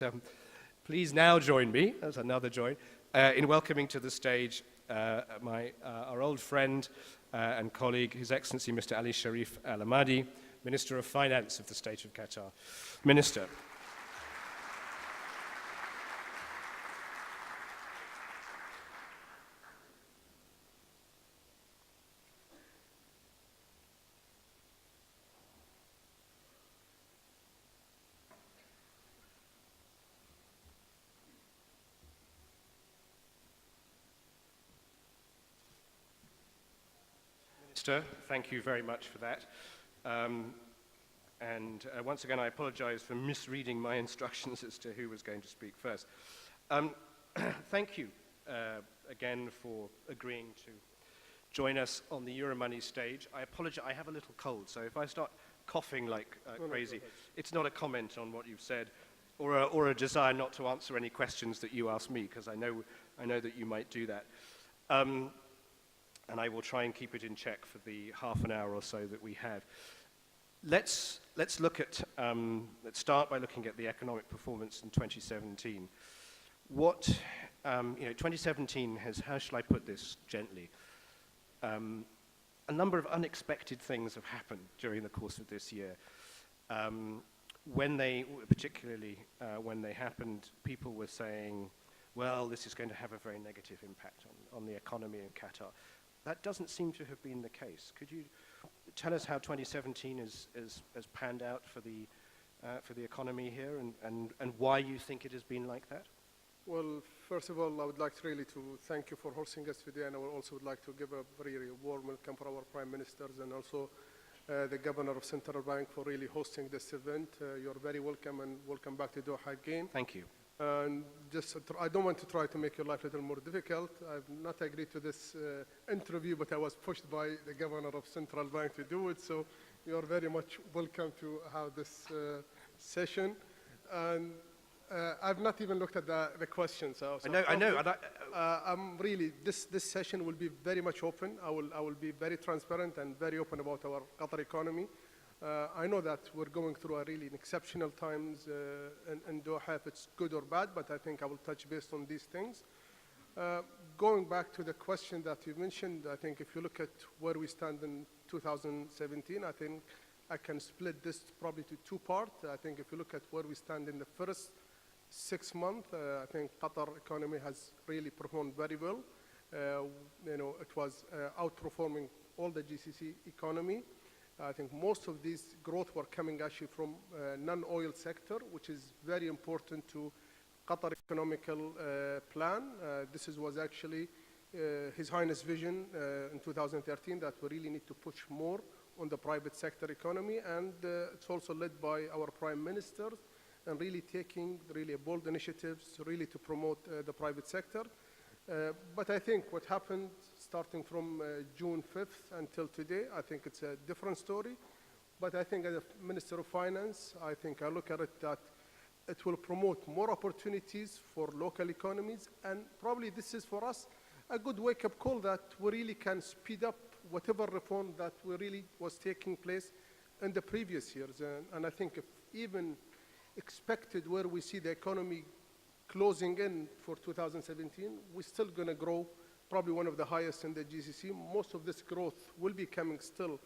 Um, Please now join me, as another join, in welcoming to the stage our old friend and colleague, His Excellency Mr. Ali Shareef Al Emadi, Minister of Finance of the State of Qatar. Minister. Minister, thank you very much for that. Once again, I apologize for misreading my instructions as to who was going to speak first. Thank you again for agreeing to join us on the Euromoney stage. I apologize, I have a little cold, so if I start coughing like crazy, it's not a comment on what you've said or a desire not to answer any questions that you ask me, because I know that you might do that. And I will try and keep it in check for the half an hour or so that we have. Let's look at, let's start by looking at the economic performance in 2017. 2017 has, how shall I put this gently, a number of unexpected things have happened during the course of this year. Particularly when they happened, people were saying, well, this is going to have a very negative impact on the economy in Qatar. That doesn't seem to have been the case. Could you tell us how 2017 has panned out for the economy here, and why you think it has been like that? Well, first of all, I would like really to thank you for hosting us today, and I also would like to give a very warm welcome for our Prime Ministers and also the Governor of Central Bank for really hosting this event. You're very welcome, and welcome back to Doha again. Thank you. And I don't want to try to make your life a little more difficult. I've not agreed to this interview, but I was pushed by the Governor of Central Bank to do it, so you're very much welcome to have this session. And I've not even looked at the questions. So I know. I'm really, this session will be very much open. I will be very transparent and very open about our Qatar economy. I know that we're going through a really exceptional times in Doha, if it's good or bad, but I think I will touch base on these things. Going back to the question that you mentioned, I think if you look at where we stand in 2017, I think I can split this probably to two parts. I think if you look at where we stand in the first 6 months, I think Qatar economy has really performed very well. It was outperforming all the GCC economy. I think most of these growth were coming actually from non-oil sector, which is very important to Qatar economical plan. This was actually His Highness vision in 2013 that we really need to push more on the private sector economy, and it's also led by our Prime Minister and really taking really bold initiatives really to promote the private sector. But I think what happened starting from June 5th until today, I think it's a different story. But I think as a Minister of Finance, I think I look at it that it will promote more opportunities for local economies. And probably this is for us a good wake-up call that we really can speed up whatever reform that we really was taking place in the previous years. And I think if even expected where we see the economy closing in for 2017, we're still going to grow, probably one of the highest in the GCC. Most of this growth will be coming still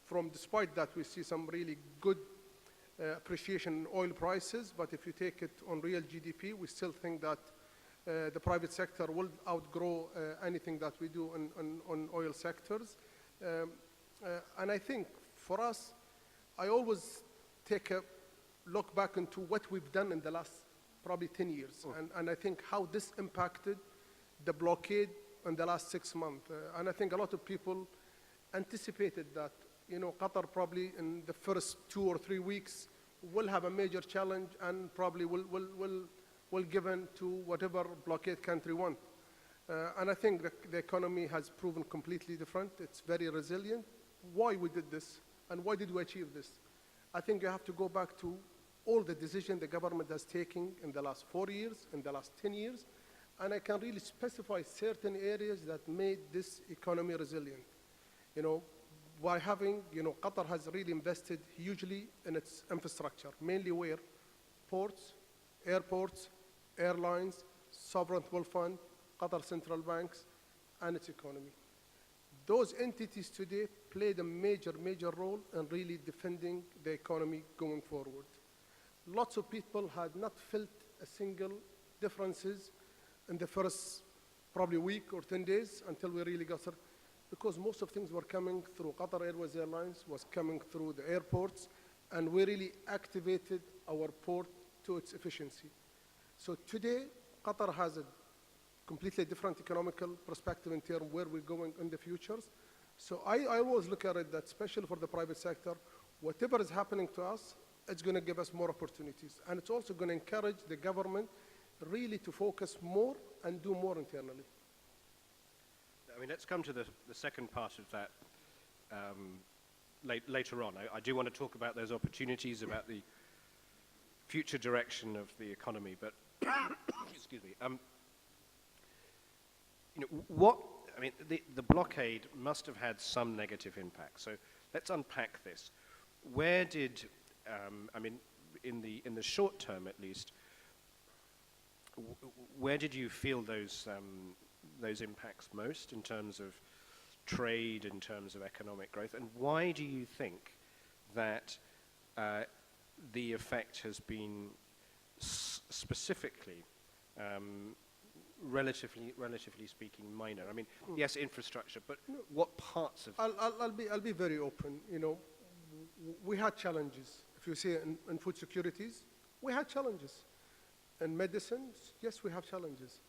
from, despite that we see some really good appreciation in oil prices, but if you take it on real GDP, we still think that the private sector will outgrow anything that we do on oil sectors. And I think for us, I always take a look back into what we've done in the last probably 10 years, and I think how this impacted the blockade in the last 6 months. And I think a lot of people anticipated that, Qatar probably in the first 2 or 3 weeks will have a major challenge and probably will give in to whatever blockade country want. And I think the economy has proven completely different. It's very resilient. Why we did this and why did we achieve this? I think you have to go back to all the decisions the government has taken in the last 4 years, in the last 10 years, and I can really specify certain areas that made this economy resilient. By having, Qatar has really invested hugely in its infrastructure, mainly where? Ports, airports, airlines, sovereign wealth fund, Qatar central banks, and its economy. Those entities today played a major, major role in really defending the economy going forward. Lots of people had not felt a single differences in the first probably week or 10 days until we really got started, because most of things were coming through Qatar Airways Airlines, was coming through the airports, and we really activated our port to its efficiency. So today, Qatar has a completely different economical perspective in terms of where we're going in the futures. So I always look at it that, especially for the private sector, whatever is happening to us, it's going to give us more opportunities. And it's also going to encourage the government really to focus more and do more internally. I mean, let's come to the second part of that later on. I do want to talk about those opportunities, about the future direction of the economy, but excuse me. You know, the blockade must have had some negative impact. So let's unpack this. Where did, I mean, in the short term at least, where did you feel those impacts most in terms of trade, in terms of economic growth, and why do you think that the effect has been specifically, relatively speaking, minor? I mean, yes, infrastructure, but what parts of? I'll be very open. You know, we had challenges. If you say in food securities, we had challenges. In medicines, yes, we have challenges.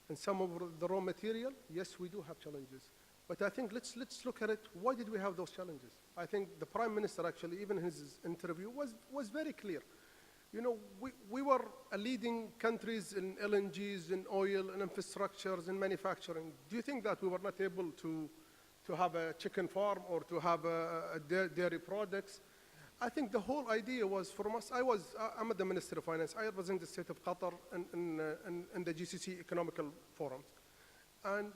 In some of the raw material, yes, we do have challenges. But I think let's look at it. Why did we have those challenges? I think the Prime Minister actually, even in his interview, was very clear. You know, we were a leading countries in LNGs, in oil, in infrastructures, in manufacturing. Do you think that we were not able to have a chicken farm or to have a dairy products? I think the whole idea was from us. I'm the Minister of Finance. I represent the state of Qatar in the GCC Economical Forums. And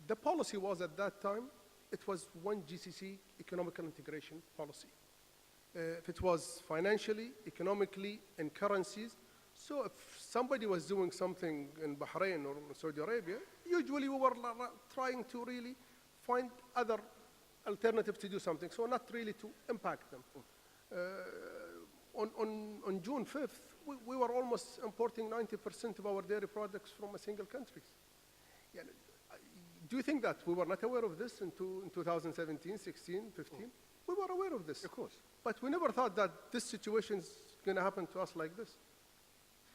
the policy was at that time, it was one GCC economical integration policy. If it was financially, economically, and currencies. So if somebody was doing something in Bahrain or in Saudi Arabia, usually we were trying to really find other alternative to do something, so not really to impact them. On June 5th, we were almost importing 90% of our dairy products from a single country. Yeah, do you think that we were not aware of this in 2017, 16, 15? We were aware of this. Of course. But we never thought that this situation is going to happen to us like this.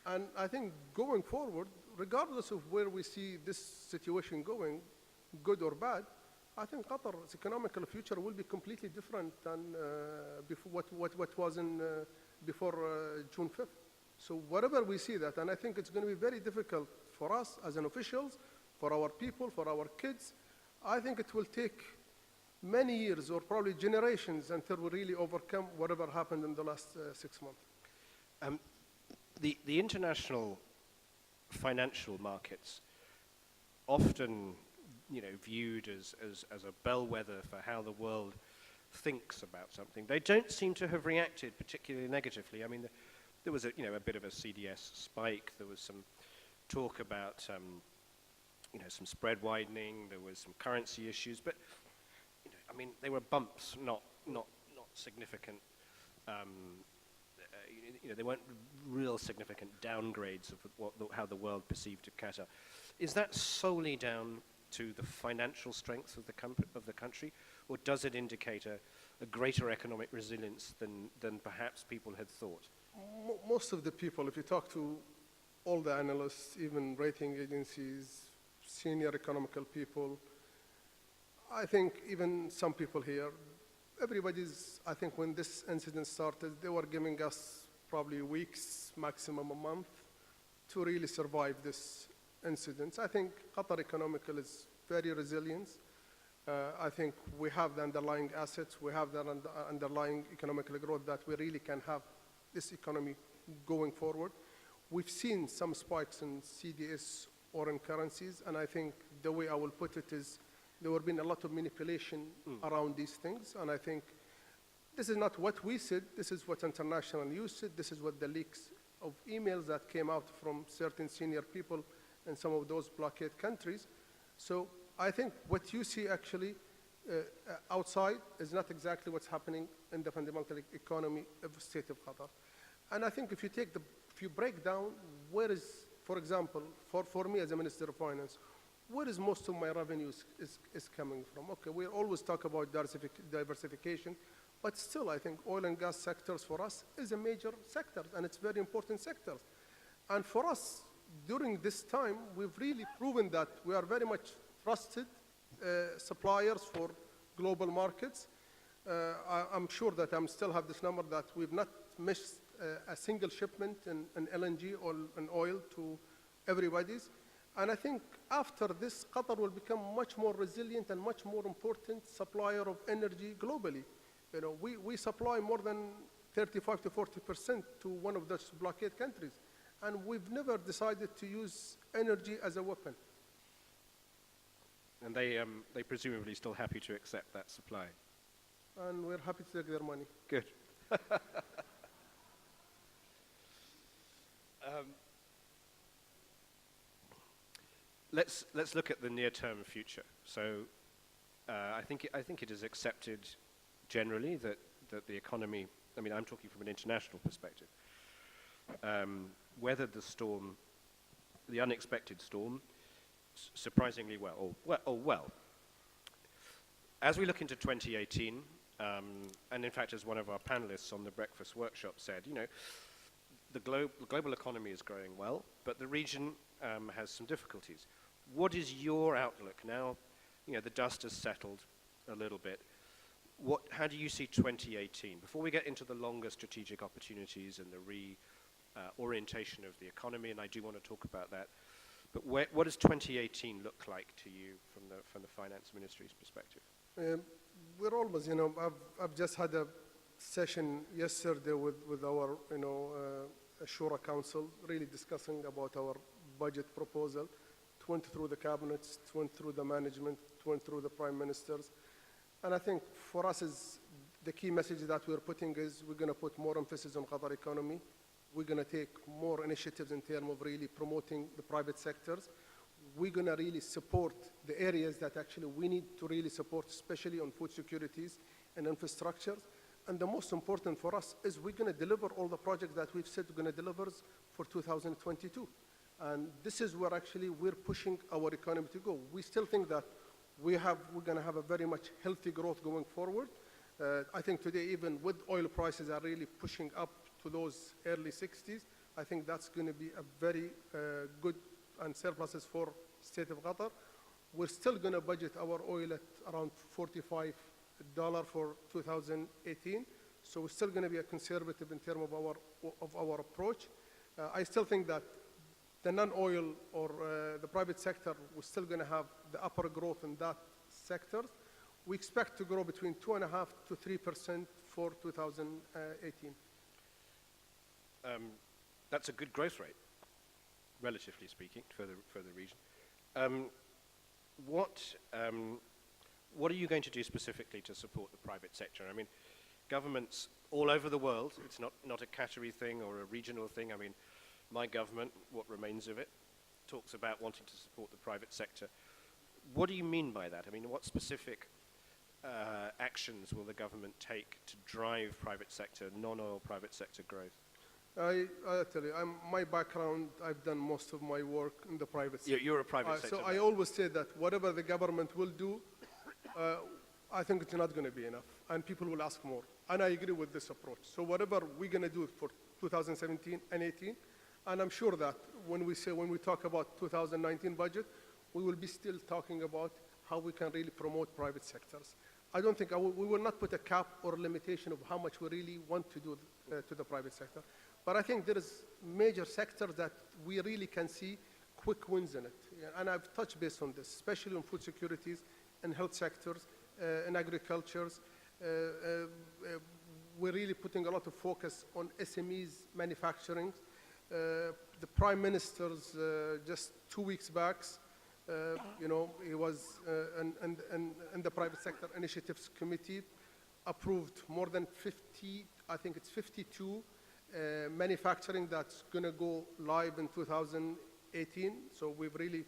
And I think going forward, regardless of where we see this situation going, good or bad, I think Qatar's economical future will be completely different than before what was before June 5th. So wherever we see that, and I think it's going to be very difficult for us as an officials, for our people, for our kids. I think it will take many years or probably generations until we really overcome whatever happened in the last 6 months. The international financial markets often, you know, viewed as a bellwether for how the world thinks about something. They don't seem to have reacted particularly negatively. I mean, there was a bit of a CDS spike. There was some talk about some spread widening. There was some currency issues, but I mean, they were bumps, not significant. They weren't real significant downgrades of how the world perceived Qatar. Is that solely down to the financial strength of the country, or does it indicate a greater economic resilience than perhaps people had thought? Most of the people, if you talk to all the analysts, even rating agencies, senior economical people, I think even some people here, I think when this incident started, they were giving us probably weeks, maximum a month, to really survive this incident. I think Qatar economical is very resilient. I think we have the underlying assets, we have the underlying economical growth that we really can have this economy going forward. We've seen some spikes in CDS or in currencies, and I think the way I will put it is there have been a lot of manipulation around these things, and I think this is not what we said, this is what international news said, this is what the leaks of emails that came out from certain senior people in some of those blockade countries. So I think what you see actually outside is not exactly what's happening in the fundamental economy of the state of Qatar. And I think if you break down where is, for example, for me as a Minister of Finance, where is most of my revenues is coming from? Okay, we always talk about diversification, but still I think oil and gas sectors for us is a major sector, and it's very important sector. And for us, during this time, we've really proven that we are very much trusted suppliers for global markets. I'm sure that I still have this number that we've not missed a single shipment in LNG or in oil to everybody's. And I think after this, Qatar will become much more resilient and much more important supplier of energy globally. You know, we supply more than 35 to 40% to one of those blockade countries. And we've never decided to use energy as a weapon. And they presumably still happy to accept that supply? And we're happy to take their money. Good. Let's look at the near-term future. So I think it is accepted generally that the economy, I mean, I'm talking from an international perspective, weathered the storm, the unexpected storm, surprisingly well, or well. As we look into 2018, and in fact, as one of our panelists on the breakfast workshop said, you know, the global economy is growing well, but the region has some difficulties. What is your outlook now? You know, the dust has settled a little bit. How do you see 2018? Before we get into the longer strategic opportunities and the reorientation of the economy, and I do want to talk about that, but what does 2018 look like to you from the finance ministry's perspective? We're almost, you know, I've just had a session yesterday with our, you know, Shura Council, really discussing about our budget proposal. It went through the cabinets, it went through the management, it went through the prime ministers. And I think for us, the key message that we're putting is we're going to put more emphasis on Qatar economy. We're going to take more initiatives in terms of really promoting the private sectors. We're going to really support the areas that actually we need to really support, especially on food securities and infrastructure. And the most important for us is we're going to deliver all the projects that we've said we're going to deliver for 2022. And this is where actually we're pushing our economy to go. We still think that we're going to have a very much healthy growth going forward. I think today, even with oil prices are really pushing up to those early 60s, I think that's going to be a very good and surpluses for state of Qatar. We're still going to budget our oil at around $45 for 2018. So we're still going to be a conservative in terms of our approach. I still think that the non-oil or the private sector, we're still going to have the upper growth in that sector. We expect to grow between 2.5% to 3% for 2018. That's a good growth rate, relatively speaking, for the region. What are you going to do specifically to support the private sector? I mean, governments all over the world, it's not a Qatari thing or a regional thing. I mean, my government, what remains of it, talks about wanting to support the private sector. What do you mean by that? I mean, what specific actions will the government take to drive private sector, non-oil private sector growth? I'll tell you, my background, I've done most of my work in the private sector. You're a private sector. So I always say that whatever the government will do, I think it's not going to be enough, and people will ask more. And I agree with this approach. So whatever we're going to do for 2017 and 18, and I'm sure that when we talk about 2019 budget, we will be still talking about how we can really promote private sectors. I don't think we will not put a cap or limitation of how much we really want to do to the private sector. But I think there is major sectors that we really can see quick wins in it. And I've touched base on this, especially on food securities and health sectors, in agriculture. We're really putting a lot of focus on SMEs manufacturing. The Prime Minister's just 2 weeks back, you know, he was in the Private Sector Initiatives Committee, approved more than 50, I think it's 52 manufacturing that's going to go live in 2018. So we've really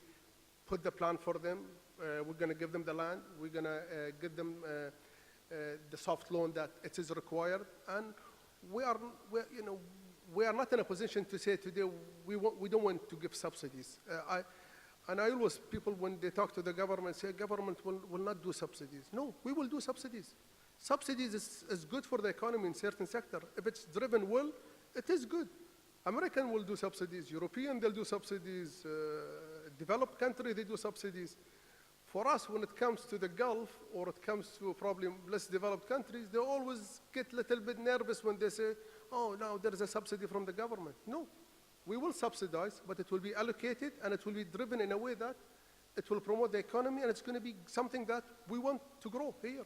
put the plan for them. We're going to give them the land. We're going to give them the soft loan that it is required. And we are not in a position to say today we don't want to give subsidies. And I always, people when they talk to the government say government will not do subsidies. No, we will do subsidies. Subsidies is good for the economy in certain sector. If it's driven well, it is good. American will do subsidies, European they'll do subsidies, developed country they do subsidies. For us, when it comes to the Gulf or it comes to probably less developed countries, they always get a little bit nervous when they say, oh, now there is a subsidy from the government. No, we will subsidize, but it will be allocated and it will be driven in a way that it will promote the economy and it's going to be something that we want to grow here.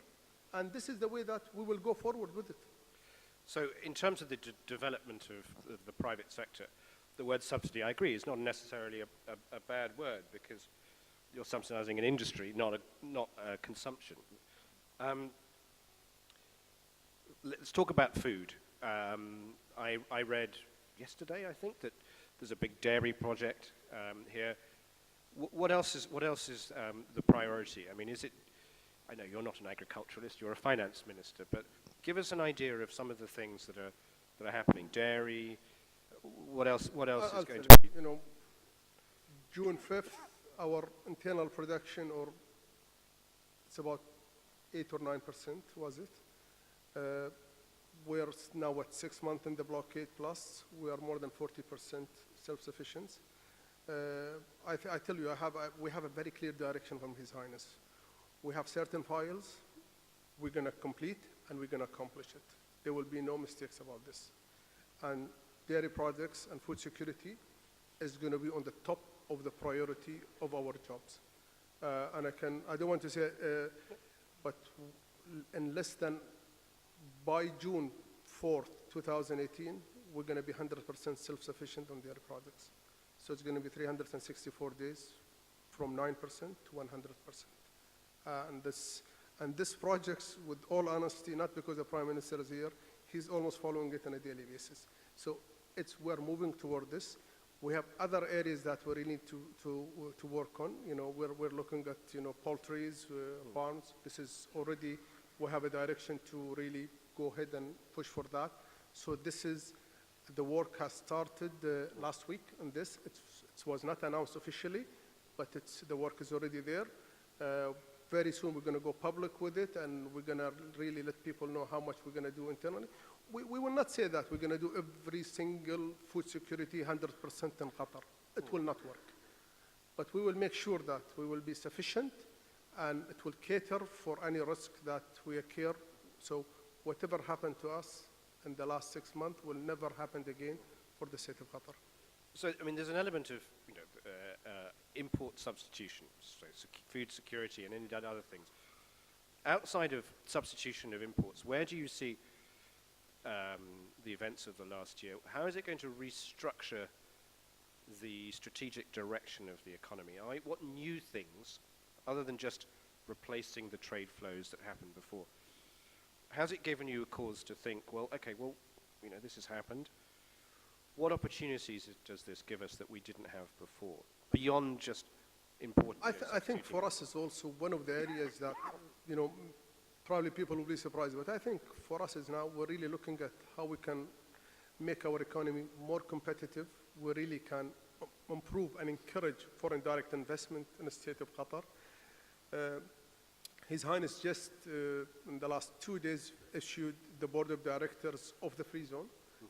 And this is the way that we will go forward with it. So in terms of the development of the private sector, the word subsidy, I agree, is not necessarily a bad word because you're subsidizing an industry, not a consumption. Let's talk about food. I read yesterday, I think, that there's a big dairy project here. What else is the priority? I mean, is it? I know you're not an agriculturalist; you're a finance minister, but give us an idea of some of the things that are happening. Dairy. What else is going to be? You know, June 5th, our internal production, or it's about 8 or 9%, was it? We're now at 6 months in the blockade plus. We are more than 40% self-sufficient. I tell you, we have a very clear direction from His Highness. We have certain files we're going to complete and we're going to accomplish it. There will be no mistakes about this. And dairy products and food security is going to be on the top of the priority of our jobs. And I don't want to say, but in less than, by June 4th, 2018, we're going to be 100% self-sufficient on dairy products. So it's going to be 364 days from 9% to 100%. And this project, with all honesty, not because the Prime Minister is here, he's almost following it on a daily basis. So we're moving toward this. We have other areas that we really need to work on. You know, we're looking at, poultries, farms. This is already, we have a direction to really go ahead and push for that. So the work has started last week on this. It was not announced officially, but the work is already there. Very soon we're going to go public with it, and we're going to really let people know how much we're going to do internally. We will not say that we're going to do every single food security 100% in Qatar. It will not work. But we will make sure that we will be sufficient, and it will cater for any risk that we occur. So whatever happened to us in the last 6 months will never happen again for the state of Qatar. So, I mean, there's an element of, import substitution, so food security and any other things. Outside of substitution of imports, where do you see the events of the last year? How is it going to restructure the strategic direction of the economy? What new things, other than just replacing the trade flows that happened before, has it given you a cause to think, this has happened. What opportunities does this give us that we didn't have before, beyond just important? I think for us it's also one of the areas that, probably people will be surprised, but I think for us is now we're really looking at how we can make our economy more competitive. We really can improve and encourage foreign direct investment in the state of Qatar. His Highness just in the last 2 days issued the board of directors of the free zone.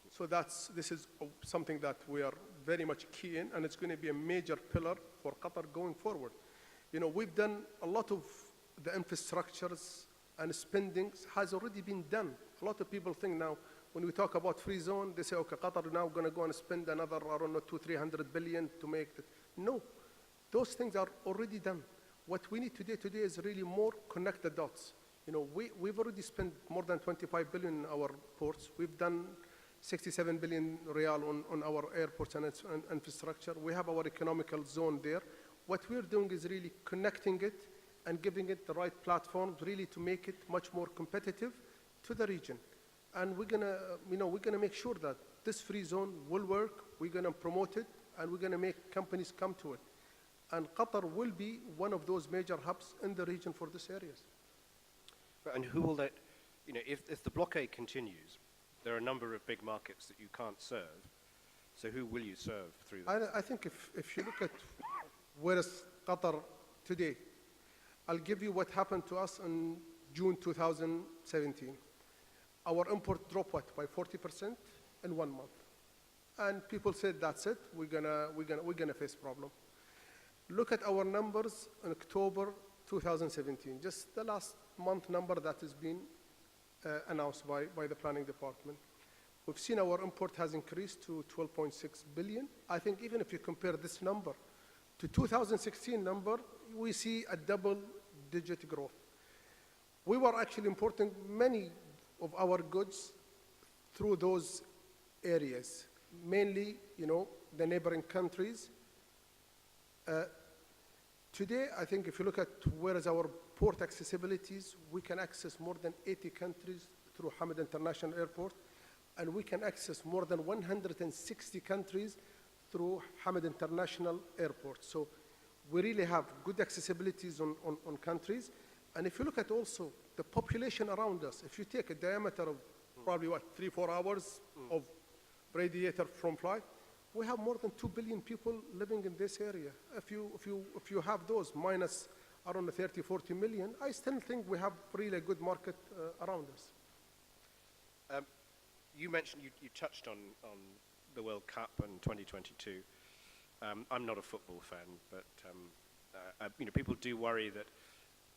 So this is something that we are very much key in, and it's going to be a major pillar for Qatar going forward. We've done a lot of the infrastructures and spendings has already been done. A lot of people think now, when we talk about free zone, they say, okay, Qatar now going to go and spend another, 200-300 billion to make it. No, those things are already done. What we need today is really more connect the dots. We've already spent more than 25 billion in our ports. We've done 67 billion riyal on our airports and infrastructure. We have our economical zone there. What we're doing is really connecting it and giving it the right platforms really to make it much more competitive to the region. And we're gonna make sure that this free zone will work, we're going to promote it, and we're going to make companies come to it. And Qatar will be one of those major hubs in the region for these areas. And who will that, if the blockade continues, there are a number of big markets that you can't serve. So who will you serve through that? I think if you look at where is Qatar today, I'll give you what happened to us in June 2017. Our import dropped by 40% in 1 month. And people said, that's it, we're gonna face problem. Look at our numbers in October 2017, just the last month number that has been announced by the planning department. We've seen our import has increased to 12.6 billion. I think even if you compare this number to 2016 number, we see a double-digit growth. We were actually importing many of our goods through those areas, mainly, the neighboring countries. Today, I think if you look at where is our port accessibilities, we can access more than 80 countries through Hamad International Airport, and we can access more than 160 countries through Hamad International Airport. So we really have good accessibilities on countries. And if you look at also the population around us, if you take a diameter of probably 3-4 hours of radiator from flight, we have more than 2 billion people living in this area. If you have those minus around 30-40 million, I still think we have really a good market around us. You mentioned, you touched on the World Cup in 2022. I'm not a football fan, but people do worry that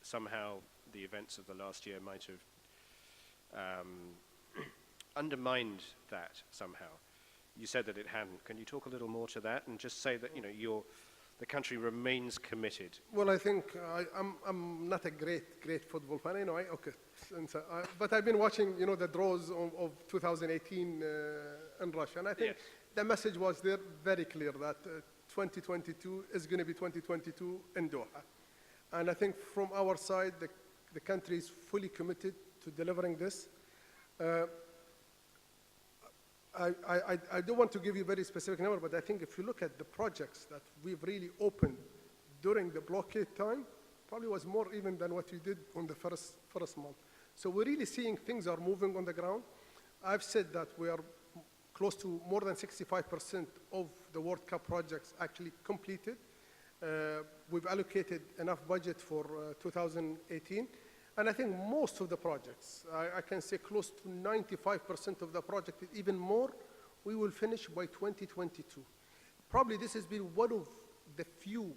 somehow the events of the last year might have undermined that somehow. You said that it hadn't. Can you talk a little more to that and just say that the country remains committed? Well, I think I'm not a great football fan. But I've been watching the draws of 2018 in Russia, and I think the message was there very clear that 2022 is going to be 2022 in Doha. And I think from our side, the country is fully committed to delivering this. I don't want to give you a very specific number, but I think if you look at the projects that we've really opened during the blockade time, probably was more even than what we did on the first month. So we're really seeing things are moving on the ground. I've said that we are close to more than 65% of the World Cup projects actually completed. We've allocated enough budget for 2018. And I think most of the projects, I can say close to 95% of the project, even more, we will finish by 2022. Probably this has been one of the few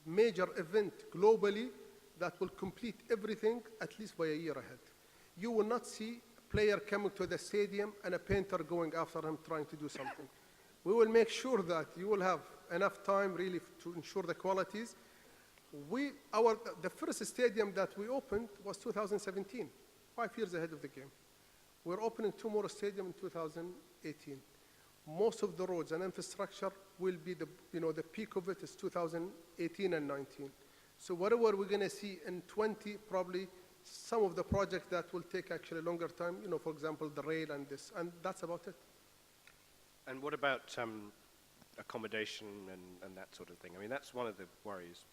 major events globally that will complete everything at least by a year ahead. You will not see a player coming to the stadium and a painter going after him trying to do something. We will make sure that you will have enough time really to ensure the qualities. The first stadium that we opened was 2017, 5 years ahead of the game. We're opening 2 more stadiums in 2018. Most of the roads and infrastructure will be the peak of it is 2018 and 19. So whatever we're going to see in 20, probably some of the projects that will take actually longer time, for example, the rail and this, and that's about it. And what about accommodation and that sort of thing? I mean, that's one of the worries.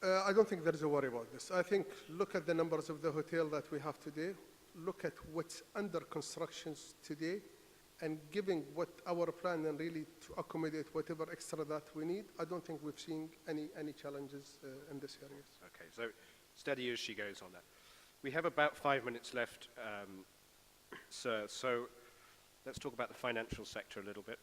I don't think there's a worry about this. I think look at the numbers of the hotel that we have today, look at what's under construction today, and giving what our plan and really to accommodate whatever extra that we need, I don't think we've seen any challenges in this area. Okay, so steady as she goes on that. We have about 5 minutes left, sir, so let's talk about the financial sector a little bit.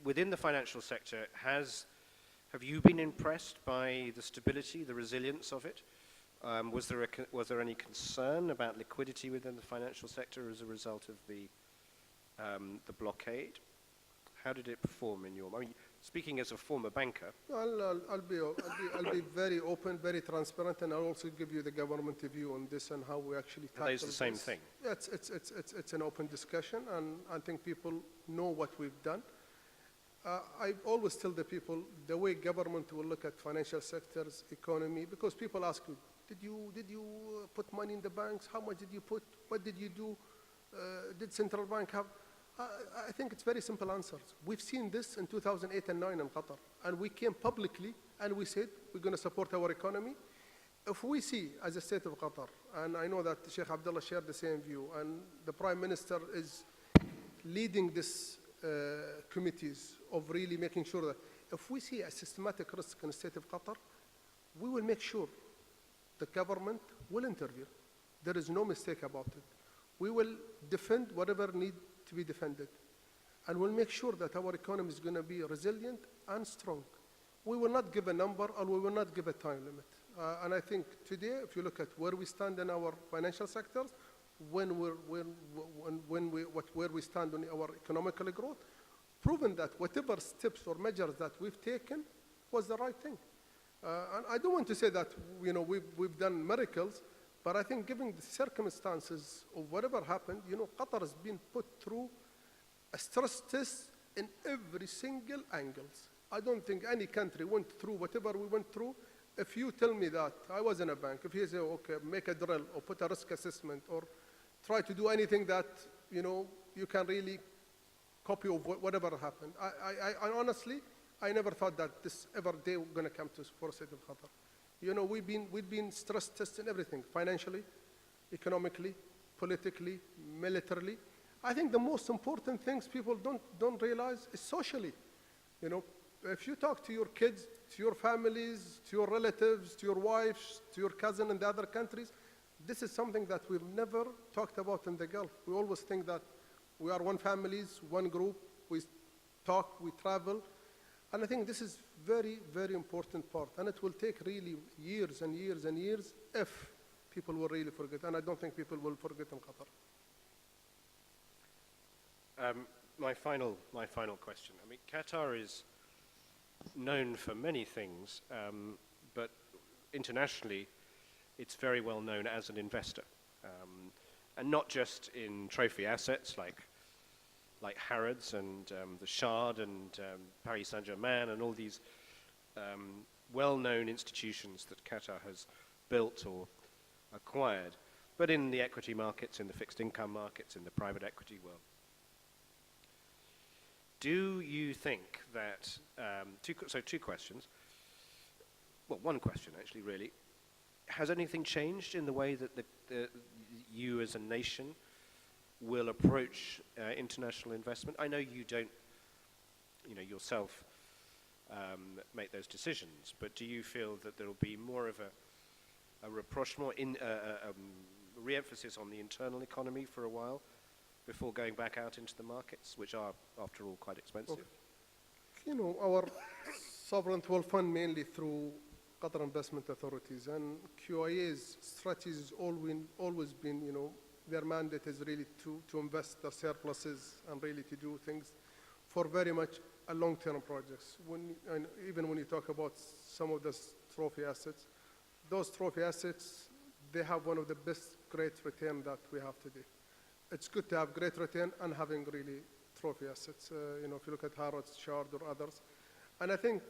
Within the financial sector, have you been impressed by the stability, the resilience of it? Was there any concern about liquidity within the financial sector as a result of the blockade? How did it perform in your? I mean, speaking as a former banker. I'll be very open, very transparent, and I'll also give you the government view on this and how we actually tackle this. It's the same thing. Yeah, it's an open discussion, and I think people know what we've done. I always tell the people the way government will look at financial sectors, economy, because people ask you, Did you put money in the banks? How much did you put? What did you do? Did central bank have? I think it's very simple answers. We've seen this in 2008 and 9 in Qatar, and we came publicly and we said we're going to support our economy. If we see, as a state of Qatar, and I know that Sheikh Abdullah shared the same view, and the Prime Minister is leading this committees of really making sure that if we see a systematic risk in the state of Qatar, we will make sure the government will intervene. There is no mistake about it. We will defend whatever needs to be defended. And we'll make sure that our economy is going to be resilient and strong. We will not give a number, or we will not give a time limit. And I think today, if you look at where we stand in our financial sectors, where we stand on our economical growth, proven that whatever steps or measures that we've taken was the right thing. And I don't want to say that we've done miracles, but I think given the circumstances of whatever happened, Qatar has been put through a stress test in every single angle. I don't think any country went through whatever we went through. If you tell me that I was in a bank, if you say, okay, make a drill or put a risk assessment or try to do anything that you can really copy of whatever happened. I honestly, I never thought that this ever day was going to come to for state of Qatar. We've been stress testing everything, financially, economically, politically, militarily. I think the most important things people don't realize is socially. If you talk to your kids, to your families, to your relatives, to your wives, to your cousin in the other countries, this is something that we've never talked about in the Gulf. We always think that we are one families, one group, we talk, we travel. And I think this is very, very important part. And it will take really years and years and years if people will really forget. And I don't think people will forget in Qatar. My final question. I mean, Qatar is known for many things, but internationally, it's very well known as an investor, and not just in trophy assets like Harrods and the Shard and Paris Saint-Germain and all these well-known institutions that Qatar has built or acquired, but in the equity markets, in the fixed income markets, in the private equity world. Do you think that, two questions, well, one question actually really, has anything changed in the way that you as a nation will approach international investment? I know you don't, yourself make those decisions, but do you feel that there will be more of a rapprochement, re-emphasis on the internal economy for a while before going back out into the markets, which are, after all, quite expensive? Our sovereign wealth fund mainly through Qatar Investment Authorities, and QIA's strategy has always been, their mandate is really to invest their surpluses and really to do things for very much a long-term projects. And even when you talk about some of the trophy assets, those trophy assets, they have one of the best great return that we have today. It's good to have great return and having really trophy assets. If you look at Harrods, Shard, or others. And I think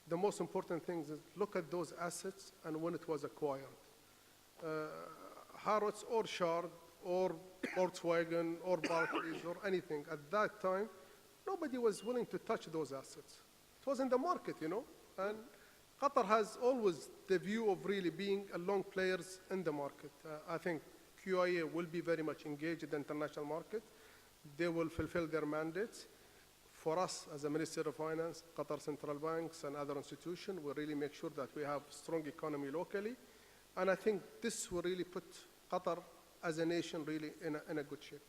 the most important thing is look at those assets and when it was acquired. Harrods or Shard or Volkswagen or Barclays or anything, at that time, nobody was willing to touch those assets. It was in the market, and Qatar has always the view of really being a long players in the market. I think QIA will be very much engaged in the international market. They will fulfill their mandates. For us, as a Minister of Finance, Qatar Central Banks and other institutions, will really make sure that we have strong economy locally. And I think this will really put Qatar as a nation really in a good shape.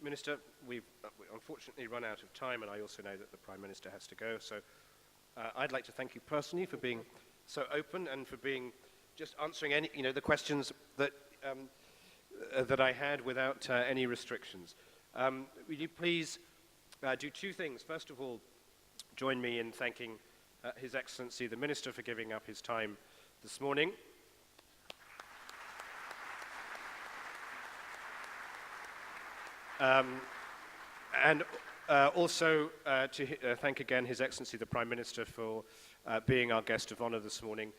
Minister, we've unfortunately run out of time, and I also know that the Prime Minister has to go. So I'd like to thank you personally for being so open and for just answering any, the questions that that I had without any restrictions. Will you please do two things? First of all, join me in thanking His Excellency the Minister for giving up his time this morning. And also to thank again His Excellency the Prime Minister for being our guest of honor this morning.